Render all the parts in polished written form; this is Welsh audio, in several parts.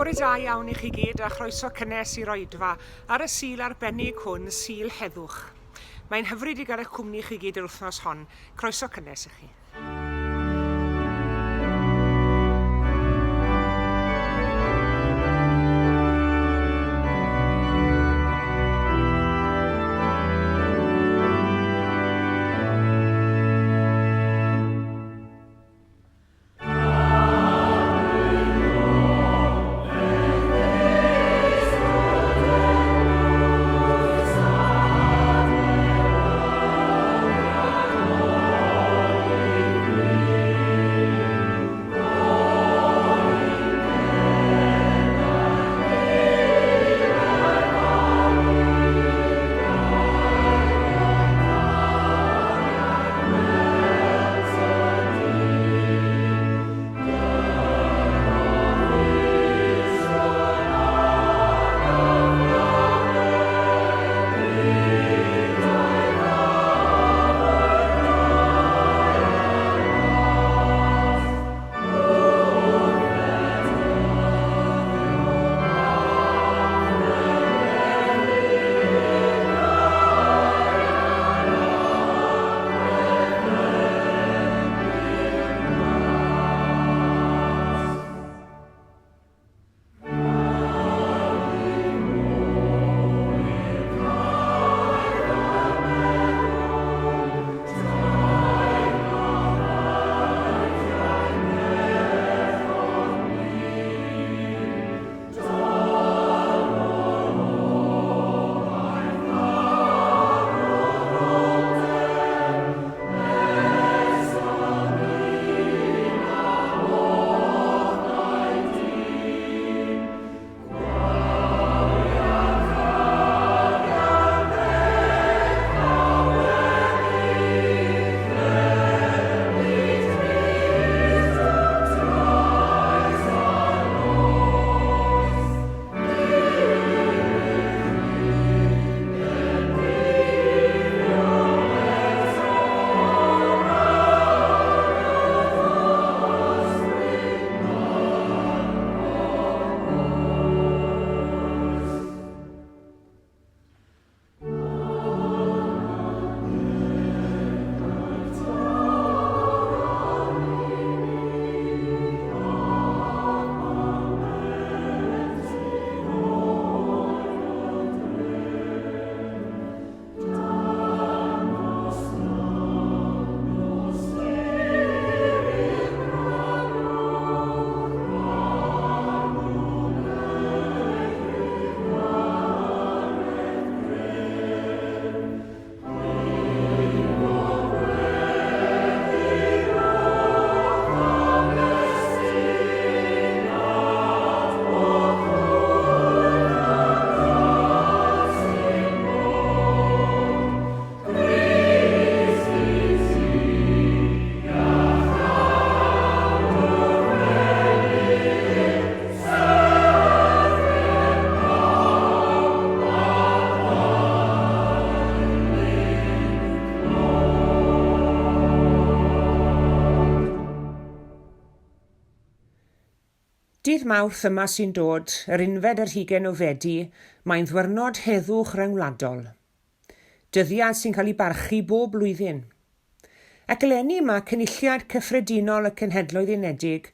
Bore da iawn I chi gyd a chroeso cynnes I roedfa ar y sil arbennig hwn, Sil Heddwch. Mae'n hyfryd I gael eich cwmni chi gyd yr wythnos hon. Croeso cynnes I chi. Dydd Mawrth yma sy'n dod, yr unfed ar 20 o Fedi, mae'n ddwyrnod heddwch ryngwladol. Dyddiad sy'n cael ei barchu bob blwyddyn. Ac eleni mae Cynulliad Cyffredinol y Cenhedloedd Unedig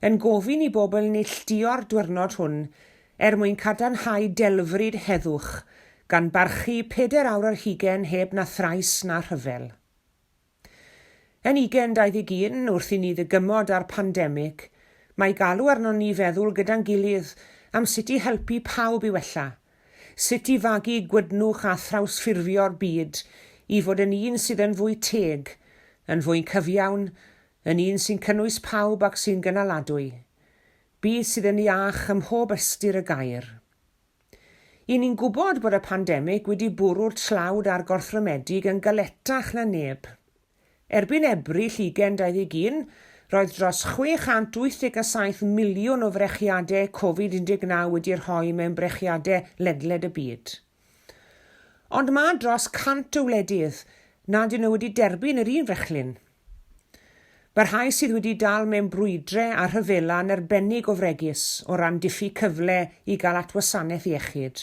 yn gofyn I bobl neilltuo'r diwrnod hwn mwyn cadarnhau delfryd heddwch gan barchu 4 awr ar 20 heb na thrais na rhyfel. Yn 2021, wrth I ni ddygymod â'r pandemig, mae galw arno ni feddwl gyda'n gilydd am sut I helpu pawb I wella, sut I fagu gwydnwch a thrawsffurfio'r byd I fod yn un sydd yn fwy teg, yn fwy cyfiawn, yn un sy'n cynnwys pawb ac sy'n gynaladwy, byd sydd yn iach ym mhob ystyr y gair. I ni'n gwybod bod y pandemig wedi bwrw'r tlawd ar gorthrymedig yn galetach na neb. Erbyn Ebrill 2021, roedd dros 687 miliwn o frechiadau Covid-19 wedi'i rhoi mewn brechiadau ledled y byd. Ond mae dros 100 o wledydd nad ydyn nhw wedi derbyn yr un frechlyn. Mae'r rhai sydd wedi dal mewn brwydrau a rhyfela'n arbennig o fregus o ran diffu cyfle i gael at wasanaeth iechyd.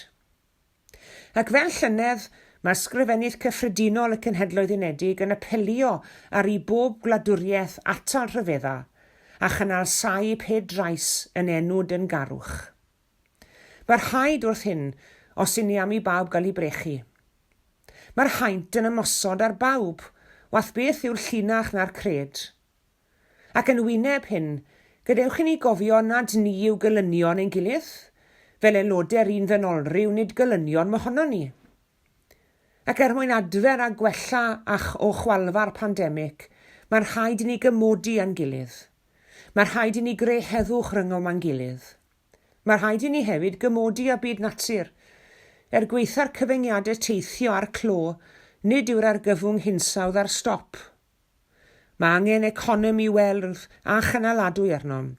Ac fel llynedd, mae ysgrifennydd cyffredinol y Cenhedloedd Unedig yn apelio ar ei bob gwladwriaeth atal rhyfeddau a chynnal saib heb drais yn enw dyngarwch. Mae'r rhaid wrth hyn os i ni am i bawb gael ei brechu. Mae'r haint yn ymosod ar bawb, wath beth yw'r llinach na'r cred. Ac yn wyneb hyn, gadewch i ni gofio nad ni yw gylynion ein gilydd, fel aelodau'r un ddynolryw nid gylynion mohono ni. Ac mwyn adfer a gwella o chwalfa'r pandemig, mae'r rhaid i ni gymodi a'n gilydd. Mae'r rhaid i ni greu heddwch rhyngom a'n gilydd. Mae'r rhaid i ni hefyd gymodi â byd natur. Gweitha'r cyfyngiadau teithio a'r clo, nid yw'r argyfwng hinsawdd ar stop. Mae angen economi welf a chynaladwy arnom.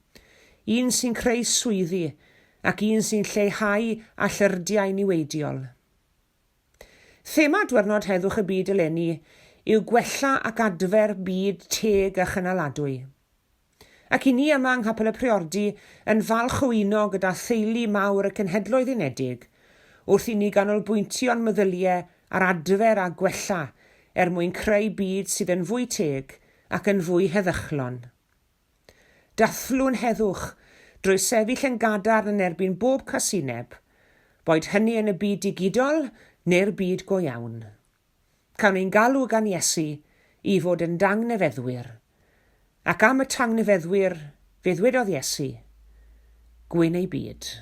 Un sy'n creu swyddi ac un sy'n lleihau a llyrdiau niweidiol. Thema diwrnod heddwch y byd eleni yw gwella ac adfer byd teg a chynaladwy. Ac i ni yma yng Nghapel y Priordy yn falch o uno gyda theulu mawr y Cenhedloedd Unedig wrth i ni ganolbwyntio'n meddyliau ar adfer a gwella mwyn creu byd sydd yn fwy teg ac yn fwy heddychlon. Dathlu'n heddwch drwy sefyll yn gadarn yn erbyn bob casineb, boed hynny yn y byd digidol neu'r byd go iawn. Cawn ni'n galw gan Iesu i fod yn dangnefeddwyr, ac am y tangnefeddwyr fe ddwedodd Iesu, gwyn ei byd.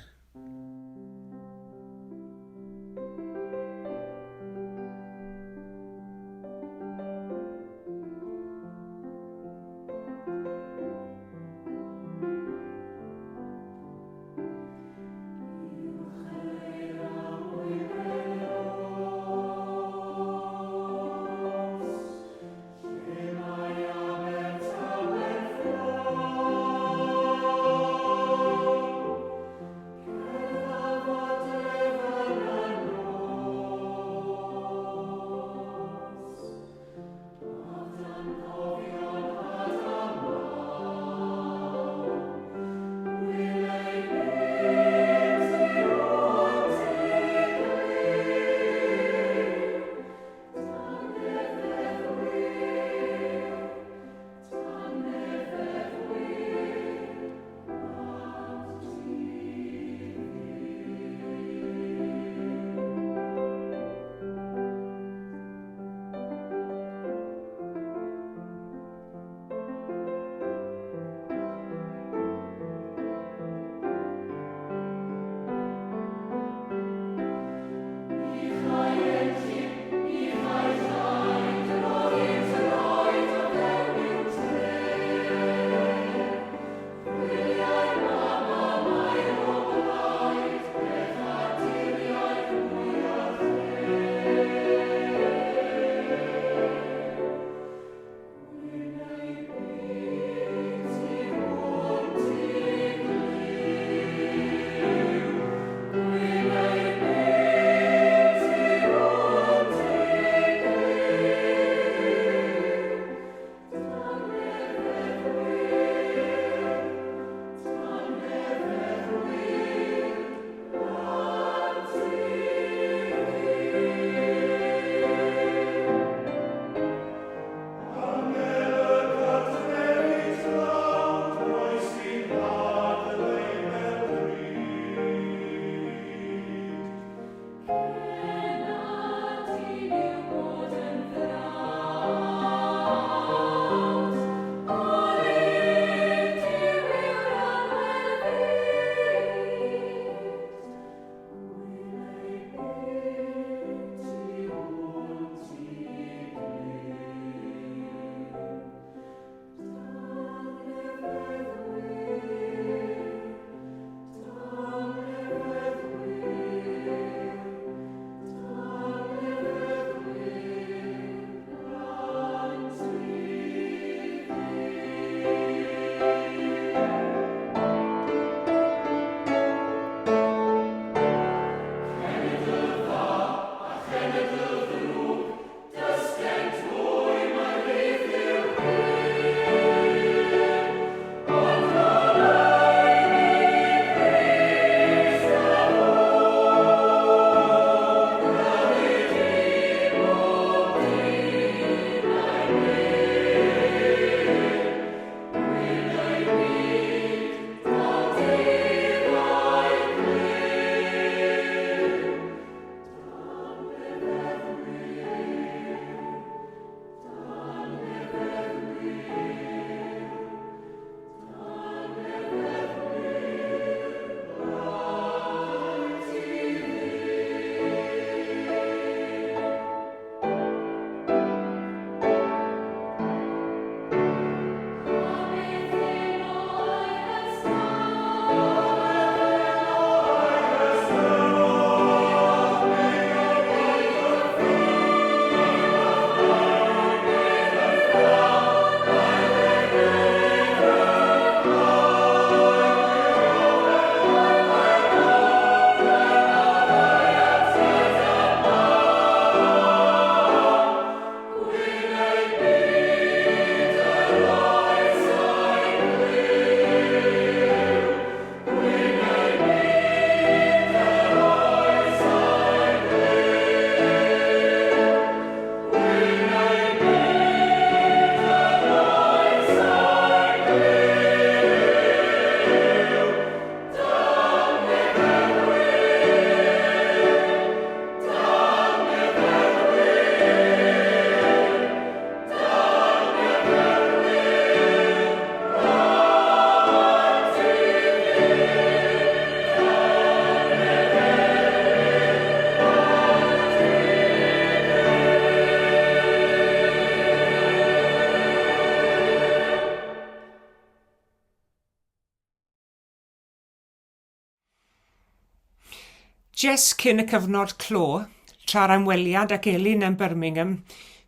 Jes cyn y cyfnod clo, tra'r ymweliad ac Elin yn Birmingham,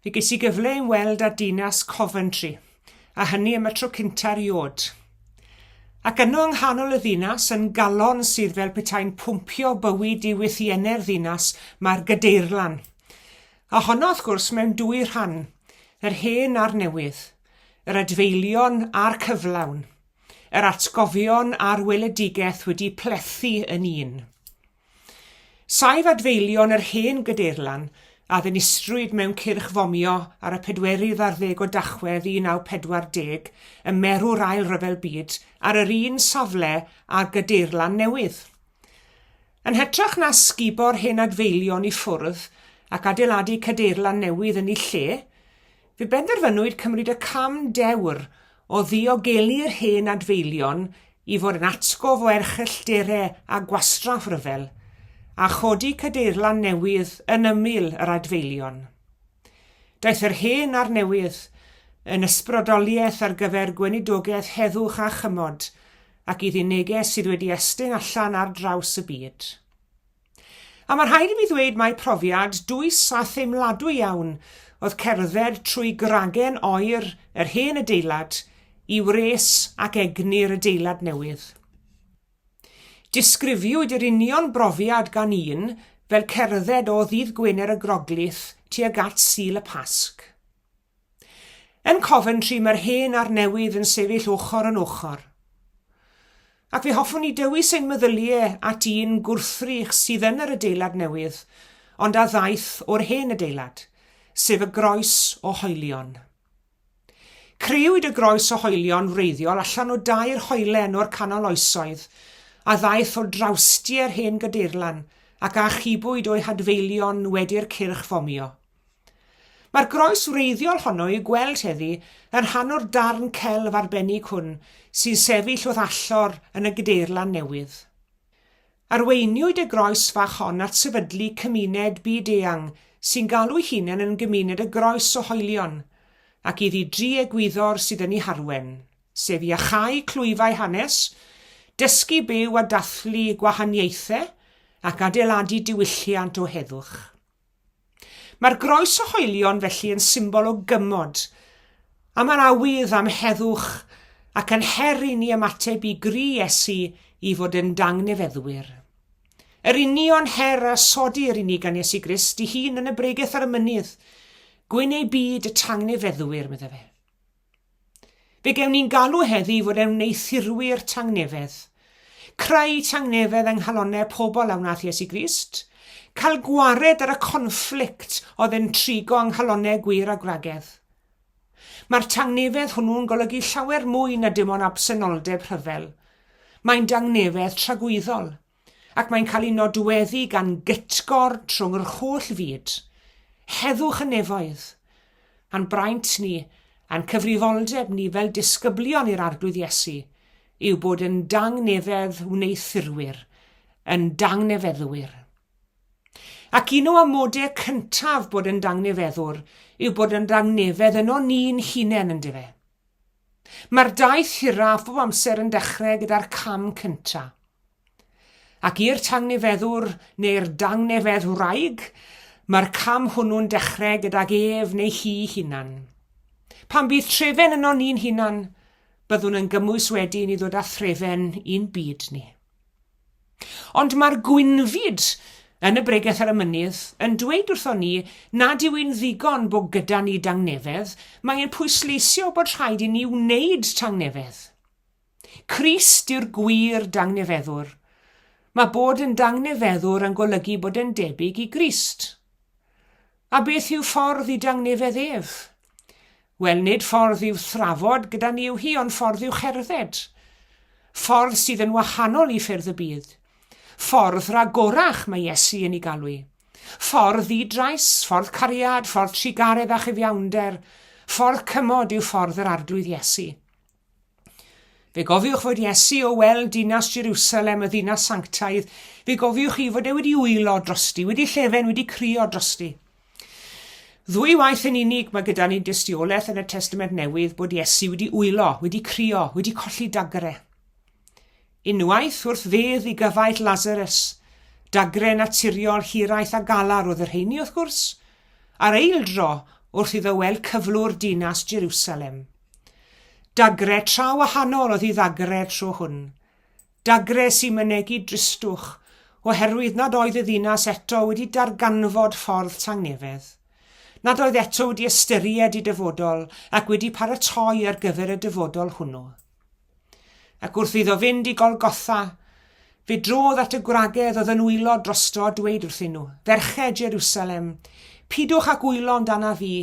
fe ges i gyfle i weld â dinas Coventry, a hynny am y tro cyntaf erioed. Ac yno yng nghanol y ddinas yn galon sydd fel petai'n pwmpio bywyd i wythiennau'r ddinas mae'r Gadeirlan. A honno wrth gwrs mewn dwy rhan, yr hen a'r newydd, yr adfeilion a'r cyflawn, yr atgofion a'r weledigaeth wedi plethu yn un. Saif adfeilion yr hen Gadeirlan a ddinistrwyd mewn cyrch fomio ar y 14 o Dachwedd 1940 ym Merw'r Ail Ryfel Byd ar yr un safle a'r Gadeirlan newydd. Yn hytrach na sgubo'r hen adfeilion i ffwrdd ac adeiladu Cadeirlan newydd yn ei lle, fe benderfynwyd cymryd y cam dewr o ddiogelu'r hen adfeilion i fod yn atgof o erchyllderau a gwastraff ryfel, a chodi Cadeirlan newydd yn ymyl yr adfeilion. Daeth yr hen a'r newydd yn ysbrydoliaeth ar gyfer gweinidogaeth heddwch a chymod ac i ddinegau sydd wedi estyn allan ar draws y byd. A mae rhaid i mi ddweud mae profiad dwys a theimladwy iawn oedd cerdded trwy gragen oer yr hen adeilad i wres ac egni'r adeilad newydd. Disgrifiwyd yr union brofiad gan un fel cerdded o ddydd Gwener y Groglith tuag at Sul y Pasg. Yn Coventry mae'r hen a'r newydd yn sefyll ochr yn ochr. Ac fe hoffwn i dywys ein meddyliau at un gwrthrych sydd yn yr adeilad newydd, ond a ddaeth o'r hen adeilad, sef y groes o hoelion. Creuwyd y groes o hoelion wreiddiol allan o 2 hoelen o'r canol oesoedd, a ddaeth o drawstiau'r hen Gadeirlan ac a chibwyd o'i hadfeilion wedi'r cyrch fomio. Mae'r groes wreiddiol honno i'w gweld heddi yn rhan o'r darn celf arbennig hwn sy'n sefyll wrth allor yn y Gadeirlan newydd. Arweiniwyd y groes fach hon at sefydlu cymuned byd-eang sy'n galw hunain yn gymuned y groes o hoelion ac iddi 3 egwyddor sydd yn ei harwen, sef iachau clwyfau hanes, dysgu byw a dathlu gwahaniaethau ac adeiladu diwylliant o heddwch. Mae'r groes o hoelion felly yn symbol o gymod, a mae'n awydd am heddwch ac yn her i ni ymateb i gri Iesu i fod yn dangnefeddwyr. Yr union her a sodi'r unig gan Iesu Grist i hun yn y bregeth ar y mynydd, gwyn ei byd y tangnefeddwyr, medda fe. Fe gewn ni'n galw heddi fod e'n neithurwyr tangnefedd, creu tangnefedd yng nghalonnau pobl a wnaeth Iesu Grist, cael gwared ar y conflict oedd yn trigo yng nghalonnau gwir a gwragedd. Mae'r tangnefedd hwnnw'n golygu llawer mwy na dim ond absenoldeb rhyfel. Mae'n dangnefedd tragwyddol, ac mae'n cael ei nodweddu gan gytgor trwy'r holl fyd, heddwch y nefoedd, a'n braint ni, a'n cyfrifoldeb ni fel disgyblion i'r arglwydd Iesu, yw bod yn dangnefedd wneithurwyr, yn dangnefeddwyr. Ac un o amodau cyntaf bod yn dangnefeddwr yw bod yn dangnefedd yno ni'n hunain yn dyfe. Mae'r daith hiraf bob amser yn dechrau gyda'r cam cyntaf. Ac i'r tangnefeddwr neu'r dangnefedd wraig, mae'r cam hwnnw'n dechrau gydag ef neu hi hunan. Pan bydd trefen yno ni'n hunan, byddwn yn gymwys wedyn i ddod â threfen i'n byd ni. Ond mae'r gwynfyd yn y bregeth ar y mynydd yn dweud wrtho ni nad yw un ddigon bod gyda ni dangnefedd, mae'n pwysleisio bod rhaid i ni wneud tangnefedd. Crist yw'r gwir dangnefeddwr. Mae bod yn dangnefeddwr yn golygu bod yn debyg i Grist. A beth yw ffordd i dangnefedd ef? Wel, nid ffordd i'w thrafod gyda ni yw hi, ond ffordd i'w cherdded. Ffordd sydd yn wahanol i ffyrdd y byd. Ffordd ragorach mae Iesu yn ei galw. Ffordd ddidrais, ffordd cariad, ffordd trigaredd a chyfiawnder. Ffordd cymod yw ffordd yr arglwydd Iesu. Fe gofiwch fod Iesu o weld dinas Jerusalem, y ddinas sanctaidd. Fe gofiwch chi fod e wedi wylo drosti, wedi llefen, wedi crio drosti. Ddwy waith yn unig mae gyda ni dystiolaeth yn y Testament Newydd bod Iesu wedi wylo, wedi crio, wedi colli dagrau. Unwaith wrth fedd i gyfaith Lazarus, Dagre naturiol hiraeth a galar oedd yr rheini wrth gwrs, a'r eildro wrth iddo weld cyflwr dinas Jerusalem. Dagre tra wahanol oedd i ddagre tro hwn. Dagre sy'n mynegu dristwch, oherwydd nad oedd y ddinas eto wedi darganfod ffordd tangnefedd. Nad oedd eto wedi ystyried i dyfodol ac wedi paratoi ar gyfer y dyfodol hwnnw. Ac wrth iddo fynd i Golgotha, fe drodd at y gwragedd oedd yn wylo drosto a dweud wrthyn nhw, ferched Jerusalem, pidwch ag wylo amdana fi.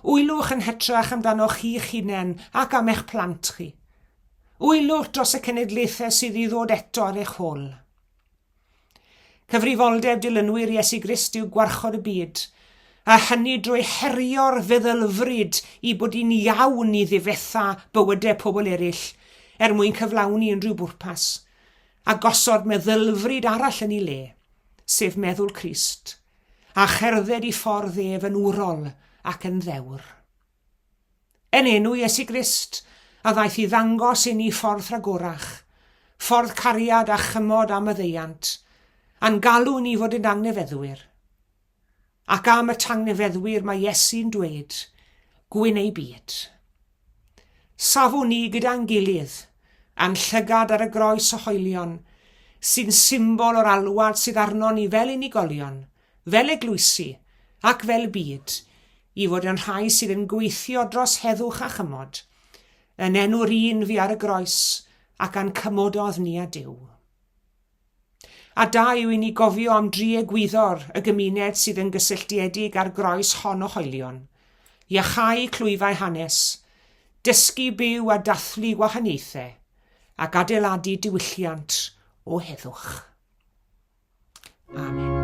Wylwch yn hytrach amdano'ch chi'ch hunain ac am eich plant chi. Wylwch dros y cenedlaethau sydd i ddod eto ar eich hôl. Cyfrifoldeb dilynwyr Iesu Grist yw gwarchod y byd, a hynny drwy herio'r feddylfryd i bod i'n iawn i ddifetha bywydau pobl eraill mwyn cyflawni unrhyw bwrpas, a gosod meddylfryd arall yn ei le, sef meddwl Crist, a cherdded i ffordd ef yn wrol ac yn ddewr. Yn enw Iesu Grist, a ddaeth i ddangos i ni ffordd rhagorach, ffordd cariad a chymod am y ddeiant, a'n galw ni fod yn angnefeddwyr. Ac am y tangnefeddwyr mae Iesu'n dweud, gwyn ei byd. Safwn ni gyda'n gilydd, a'n llygad ar y groes o hoelion, sy'n symbol o'r alwad sydd arno ni fel unigolion, fel eglwysi ac fel byd, i fod yn rhai sydd yn gweithio dros heddwch a chymod, yn enw'r un fi ar y groes ac a'n cymododd ni a Duw. A da yw i ni gofio am dri egwyddor y gymuned sydd yn gysylltiedig ar groes hon o hoelion, iachau clwyfau hanes, dysgu byw a dathlu gwahaniaethau, ac adeiladu diwylliant o heddwch. Amen.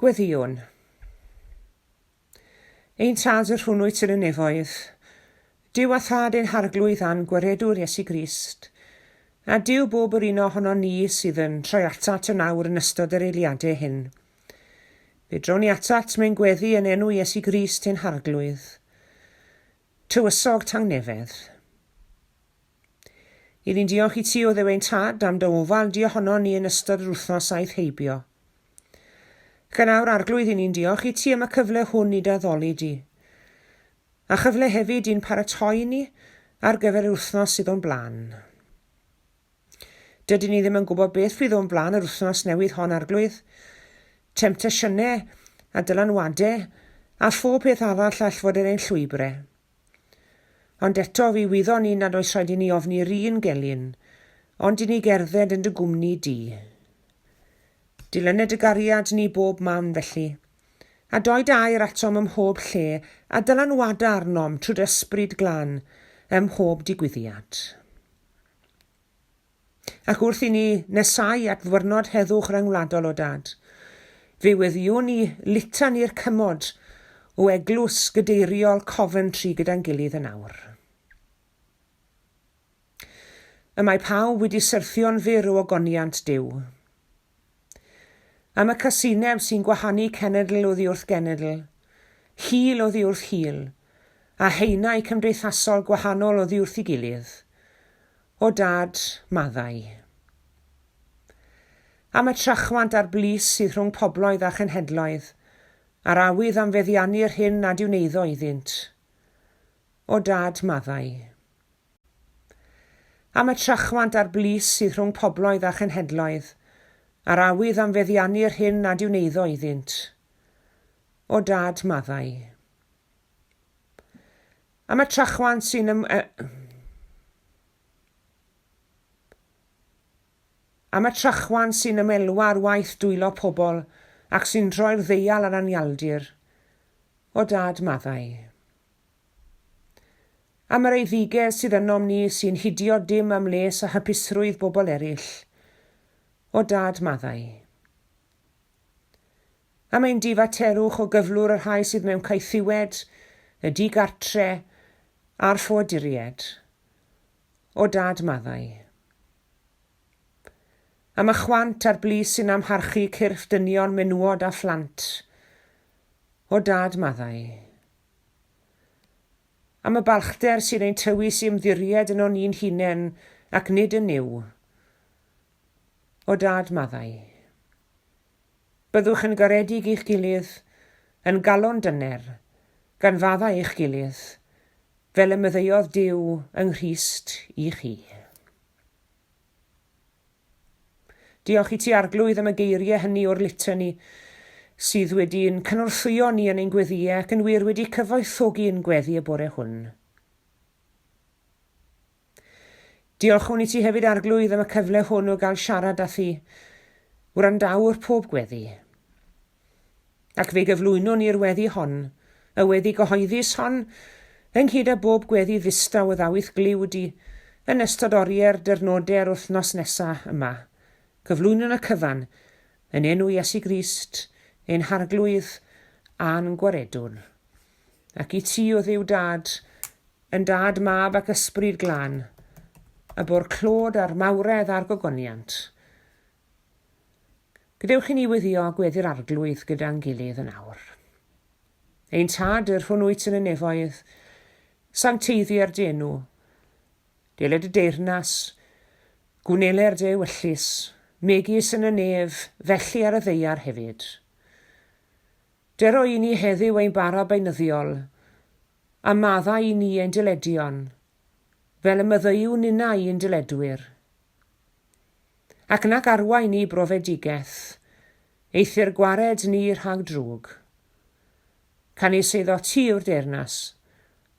Gweddiwn. Ein tad yr hwnnwyt yn y nefoedd, Dyw a thad ein harglwydd a'n gwaredwr Iesu Grist, a Dyw bob yr un ohono ni sydd yn troi atat y nawr yn ystod yr eiliadau hyn. Fe dron ni atat mewn gweddi yn enw Iesu Grist ein harglwydd. Tywysog tangnefedd. I ni'n diolch i ti o ddew ein tad am dy ofal di ohono ni yn ystod yr wythnos aeth heibio. Cynawr arglwydd i ni'n diolch i ti am y cyfle hwn i daddoli di. A chyfle hefyd i'n paratoi ni ar gyfer yr wythnos sydd o'n blaen. Dydyn ni ddim yn gwybod beth fydd o'n blaen yr wythnos newydd hon arglwydd, temptasiynau a dylanwadau a phob peth arall all fod yn ein llwybrau. Ond eto fi wyddon ni nad oes rhaid i ni ofni'r un gelyn, ond i ni gerdded yn dy gwmni di. Dilyned y gariad ni bob mam felly, a doi dair atom ym mhob lle a dylanwada arnom trwy'r ysbryd glân ym mhob digwyddiad. Ac wrth i ni nesau at ddwyrnod heddwch ryngwladol o Dad, fe weddiwn ni litan i'r cymod o eglwys gydeiriol Coventry gyda'n gilydd yn awr. Y mae pawb wedi syrthio'n fyr o ogoniant Duw. Am y casineb sy'n gwahanu cenedl oddi wrth genedl, hil oddi wrth hil, a heinau cymdeithasol gwahanol oddi wrth ei gilydd, o Dad maddau. Am y trachwant a'r blis sydd rhwng pobloedd a chenhedloedd, a'r awydd am feddiannu'r hyn nad yw'n eiddo iddynt, o Dad maddau. Am y trachwant a'r blis sydd rhwng pobloedd a chenhedloedd, a'r awydd am feddiannu'r hyn nad yw'n eiddo iddynt, o Dad maddau. Am y trachwant sy'n ymelwa'r waith dwylo pobl ac sy'n droi'r ddeial ar anialdir, o Dad maddau. Am yr eiddigedd sydd ynom ni sy'n hidio dim am les a hapusrwydd bobl eraill, o Dad maddau. Am ein difaterwch o gyflwr yr rhai sydd mewn caethiwed, y digartre a'r ffoduried, o Dad maddau. Am y chwant a'r blis sy'n amharchu cyrff dynion, menywod a phlant, o Dad maddau. Am y balchder sy'n ein tywys i ymddiried yn o'n un hunain ac nid yn niw, o Dad maddau. Byddwch yn garedig i'ch gilydd, yn galon dyner, gan faddau i'ch gilydd, fel y myddeuodd Duw yng Nghrist i chi. Diolch i ti Arglwydd am y geiriau hynny o'r litany sydd wedi'n cynorthwyo ni yn ein gweddiau ac yn wir wedi cyfoethogi yn gweddi y bore hwn. Diolchwn i ti hefyd Arglwydd am y cyfle hwn o gael siarad â thi wrandawr pob gweddi. Ac fe gyflwyno ni'r weddi hon, y weddi gyhoeddus hon, ynghyd â bob gweddi ddistaw o ddawydd gliwdi yn ystod oriau'r dyrnodau'r wythnos nesaf yma. Cyflwyno'n y cyfan, yn enw Iesu Grist, ein harglwydd a'n gwaredwr. Ac i ti o Dduw Dad, yn Dad, Mab ac Ysbryd Glân, y bor clod a'r mawredd a'r gogoniant. Gadewch i ni weddio gweddi'r arglwydd gyda'n gilydd yn awr. Ein tad yr hwn wyt yn y nefoedd, sancteiddiau'r denw, deled y deyrnas, gwneler de wyllus, megis yn y nef, felly ar y ddeiar hefyd. Dero i ni heddiw ein bara beunyddiol, a maddau i ni ein dyledion, fel y myddeiw nina i'n dyledwyr. Ac nac arwain ni brofedigaeth, eithir gwared ni rhag drwg. Canis eiddo ti yw'r deyrnas,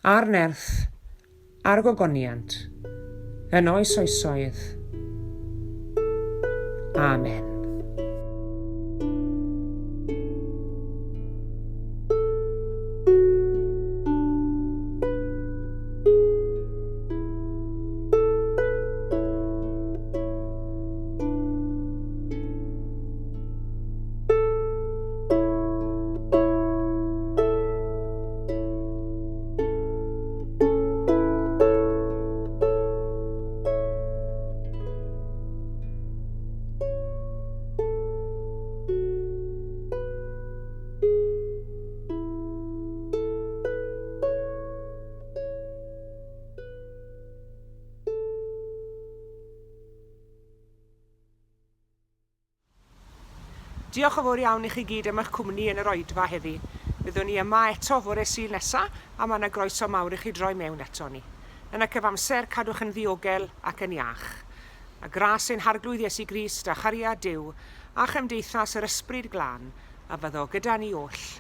a'r nerth, a'r gogoniant, yn oes oesoedd. Amen. Diolch yn fawr iawn i chi gyd am eich cwmni yn yr oedfa heddi. Byddwn ni yma eto fore Sul nesaf a mae yna groeso mawr i chi droi mewn eto ni. Yn y cyfamser cadwch yn ddiogel ac yn iach. A gras ein harglwydd Iesu Grist a chariad Duw a chymdeithas yr Ysbryd Glân a fyddo gyda ni oll.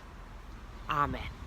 Amen.